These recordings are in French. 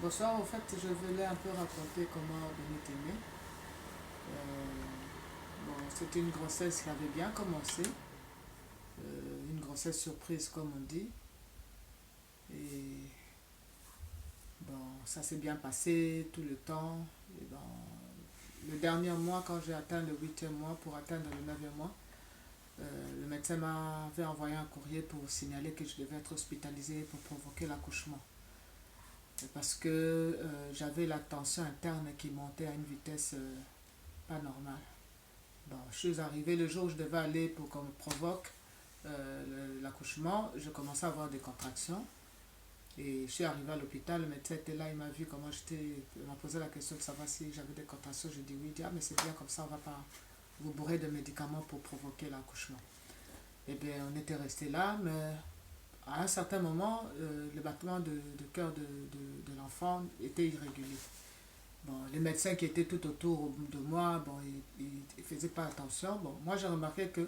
Bonsoir, en fait, je voulais un peu raconter comment Béni est né. Bon, c'était une grossesse qui avait bien commencé, une grossesse surprise comme on dit. Et bon, ça s'est bien passé tout le temps. Et bon, le dernier mois, quand j'ai atteint le huitième mois pour atteindre le neuvième mois, le médecin m'avait envoyé un courrier pour signaler que je devais être hospitalisée pour provoquer l'accouchement. Parce que j'avais la tension interne qui montait à une vitesse pas normale. Bon, je suis arrivée le jour où je devais aller pour qu'on me provoque l'accouchement. Je commençais à avoir des contractions. Et je suis arrivée à l'hôpital, le médecin était là, il m'a vu comment j'étais. Il m'a posé la question de savoir si j'avais des contractions. Je dis oui, il dit ah, mais c'est bien comme ça, on va pas vous bourrer de médicaments pour provoquer l'accouchement. Et bien, on était resté là, mais à un certain moment, le battement de cœur de l'enfant était irrégulier. Bon, les médecins qui étaient tout autour de moi, bon, ils ne faisaient pas attention. Bon, moi, j'ai remarqué que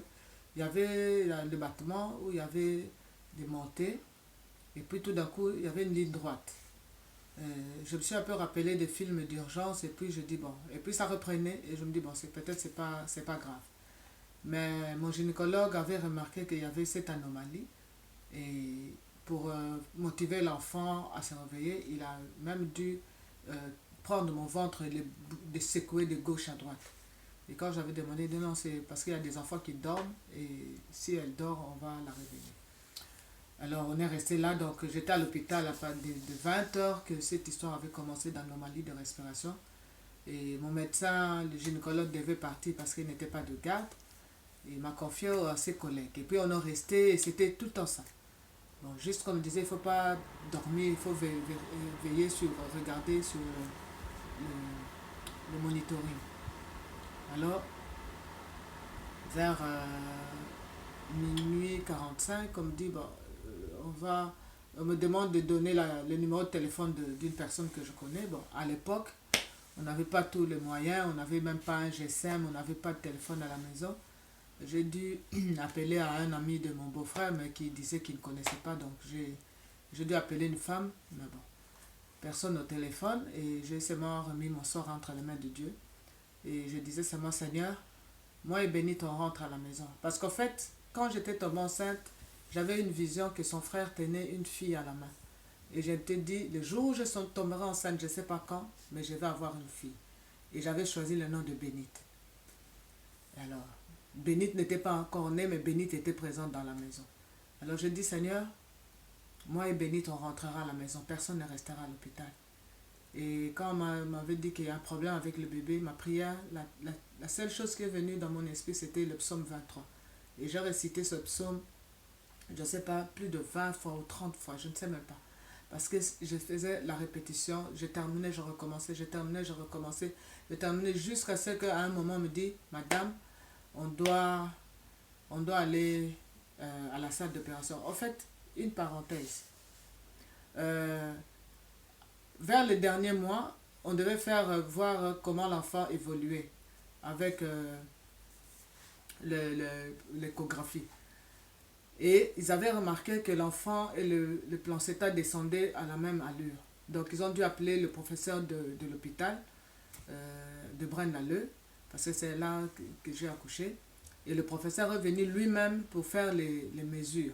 il y avait le battement où il y avait des montées, et puis tout d'un coup, il y avait une ligne droite. Euh, je me suis un peu rappelé des films d'urgence, et puis je dis, bon, et puis ça reprenait, et je me dis, bon, peut-être c'est pas grave. Mais mon gynécologue avait remarqué qu'il y avait cette anomalie, et pour motiver l'enfant à se réveiller, il a même dû euh, prendre mon ventre et les secouer de gauche à droite. Et quand j'avais demandé, il dit non, c'est parce qu'il y a des enfants qui dorment et si elle dort, on va la réveiller. Alors on est resté là, donc j'étais à l'hôpital à partir de 20 heures que cette histoire avait commencé d'anomalie de respiration. Et mon médecin, le gynécologue, devait partir parce qu'il n'était pas de garde. Il m'a confié à ses collègues. Et puis on est resté, et c'était tout le temps ça. Bon, juste comme je disais, il ne faut pas dormir, il faut veiller sur, regarder sur le monitoring. Alors, vers minuit 45, on me dit, bon, on me demande de donner le numéro de téléphone d'une personne que je connais. Bon, à l'époque, on n'avait pas tous les moyens, on n'avait même pas un GSM, on n'avait pas de téléphone à la maison. J'ai dû appeler à un ami de mon beau-frère, mais qui disait qu'il ne connaissait pas, donc j'ai dû appeler une femme, mais bon, personne au téléphone, et j'ai seulement remis mon sort entre les mains de Dieu. Et je disais seulement, Seigneur, moi et Bénite, on rentre à la maison. Parce qu'en fait, quand j'étais tombée enceinte, j'avais une vision que son frère tenait une fille à la main. Et je t'ai dit, le jour où je tomberai enceinte, je ne sais pas quand, mais je vais avoir une fille. Et j'avais choisi le nom de Bénite. Alors, Bénite n'était pas encore née, mais Bénite était présente dans la maison. Alors je dis, Seigneur, moi et Bénite, on rentrera à la maison. Personne ne restera à l'hôpital. Et quand on m'avait dit qu'il y a un problème avec le bébé, ma prière, la seule chose qui est venue dans mon esprit, c'était le psaume 23. Et j'ai récité ce psaume, je ne sais pas, plus de 20 fois ou 30 fois, je ne sais même pas. Parce que je faisais la répétition, je terminais, je recommençais, je terminais, je recommençais, je terminais jusqu'à ce qu'à un moment on me dit, Madame, on doit, on doit aller à la salle d'opération. En fait, une parenthèse. Euh, Vers les derniers mois, on devait faire voir comment l'enfant évoluait avec l'échographie. Et ils avaient remarqué que l'enfant et le placenta descendaient à la même allure. Donc ils ont dû appeler le professeur de l'hôpital de Braine-l'Alleud, parce que c'est là que j'ai accouché. Et le professeur est venu lui-même pour faire les mesures.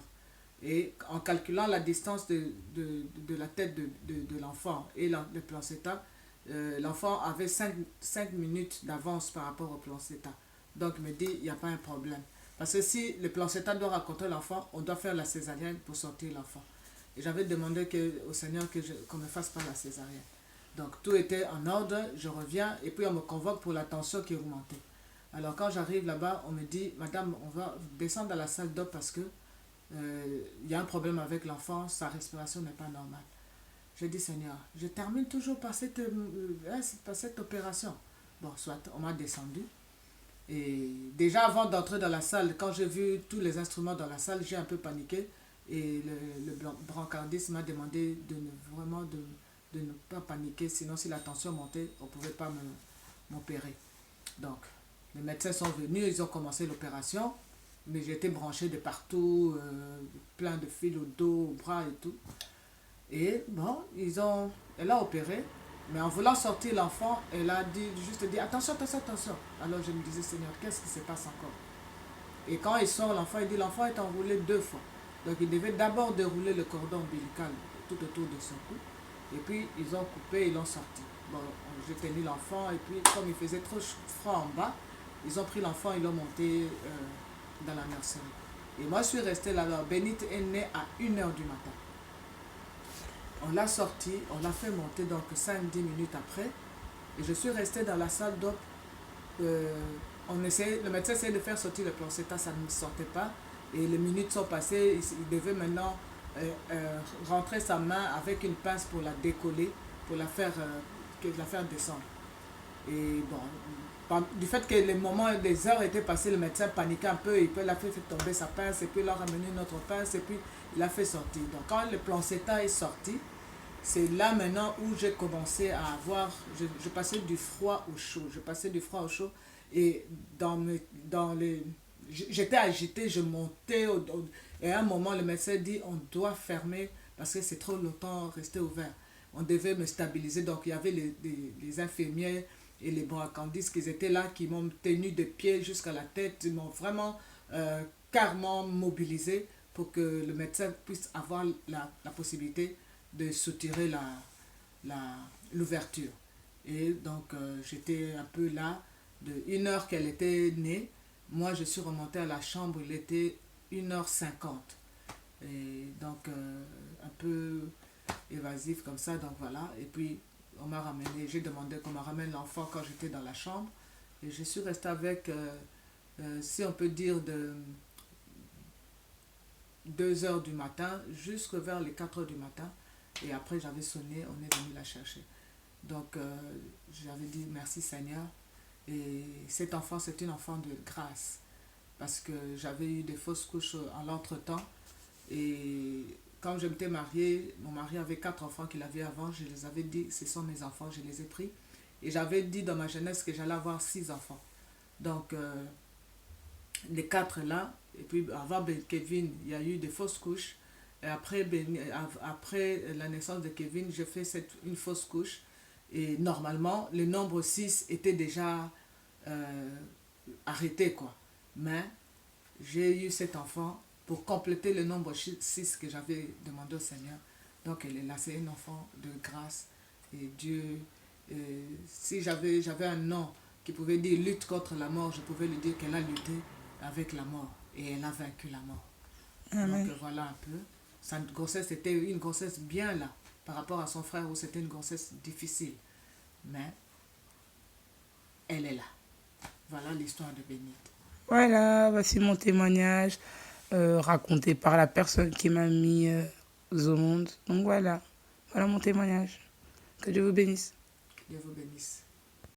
Et en calculant la distance de la tête de l'enfant et le placenta, l'enfant avait 5 minutes d'avance par rapport au placenta. Donc il me dit, il n'y a pas un problème. Parce que si le placenta doit raconter l'enfant, on doit faire la césarienne pour sortir l'enfant. Et j'avais demandé au Seigneur qu'on ne fasse pas la césarienne. Donc tout était en ordre, je reviens et puis on me convoque pour la tension qui augmentait. Alors quand j'arrive là-bas, on me dit, Madame, on va descendre à la salle d'op parce que y a un problème avec l'enfant, sa respiration n'est pas normale. Je dis, Seigneur, je termine toujours par cette opération. Bon, soit, on m'a descendu. Et déjà avant d'entrer dans la salle, quand j'ai vu tous les instruments dans la salle, j'ai un peu paniqué. Et le brancardiste m'a demandé vraiment de ne pas paniquer, sinon si la tension montait, on ne pouvait pas m'opérer. Donc, les médecins sont venus, ils ont commencé l'opération, mais j'étais branché de partout, plein de fils au dos, au bras et tout. Et bon, elle a opéré, mais en voulant sortir l'enfant, elle a juste dit attention, attention, attention. Alors je me disais, Seigneur, qu'est-ce qui se passe encore? Et quand il sort l'enfant, il dit l'enfant est enroulé 2 fois. Donc il devait d'abord dérouler le cordon ombilical tout autour de son cou. Et puis ils ont coupé, ils l'ont sorti. Bon, j'ai tenu l'enfant et puis comme il faisait trop froid en bas, ils ont pris l'enfant et l'ont monté dans la nurserie. Et moi je suis restée là. Alors Bénite est née à 1 h du matin. On l'a sorti, on l'a fait monter donc 5-10 minutes après. Et je suis restée dans la salle d'op. Le médecin essayait de faire sortir le placenta, ça ne sortait pas. Et les minutes sont passées, il devait maintenant rentrer sa main avec une pince pour la décoller, pour la faire descendre. Et bon, du fait que les heures étaient passées, le médecin paniquait un peu, et puis il a fait tomber sa pince, et puis il a ramené une autre pince, et puis il a fait sortir. Donc quand le placenta est sorti, c'est là maintenant où j'ai commencé à avoir, je passais du froid au chaud, et j'étais agitée, je montais, et à un moment le médecin dit on doit fermer parce que c'est trop longtemps resté ouvert. On devait me stabiliser, donc il y avait les infirmières et les bracandistes qui étaient là, qui m'ont tenu de pied jusqu'à la tête, ils m'ont vraiment carrément mobilisé pour que le médecin puisse avoir la possibilité de soutirer l'ouverture. Et donc j'étais un peu là, de 1 heure qu'elle était née, moi je suis remontée à la chambre, il était 1 h 50. Et donc un peu évasif comme ça, donc voilà. Et puis j'ai demandé qu'on me ramène l'enfant quand j'étais dans la chambre. Et je suis restée avec, si on peut dire, de 2 h du matin jusqu'à vers les 4 h du matin. Et après j'avais sonné, on est venu la chercher. Donc j'avais dit merci Seigneur. Et cet enfant, c'est une enfant de grâce. Parce que j'avais eu des fausses couches en l'entretemps. Et quand je m'étais mariée, mon mari avait 4 enfants qu'il avait avant. Je les avais dit, ce sont mes enfants, je les ai pris. Et j'avais dit dans ma jeunesse que j'allais avoir 6 enfants. Donc les 4 là, et puis avant Kevin, il y a eu des fausses couches. Et après la naissance de Kevin, j'ai fait une fausse couche. Et normalement, le nombre 6 était déjà arrêté, quoi. Mais j'ai eu cet enfant pour compléter le nombre 6 que j'avais demandé au Seigneur. Donc elle est là, c'est un enfant de grâce. Et Dieu, si j'avais un nom qui pouvait dire lutte contre la mort, je pouvais lui dire qu'elle a lutté avec la mort. Et elle a vaincu la mort. Amen. Donc voilà un peu. Sa grossesse était une grossesse bien là, par rapport à son frère où c'était une grossesse difficile. Mais elle est là. Voilà l'histoire de Bénite. Voilà, voici mon témoignage raconté par la personne qui m'a mis au monde. Donc voilà, voilà mon témoignage. Que Dieu vous bénisse. Dieu vous bénisse.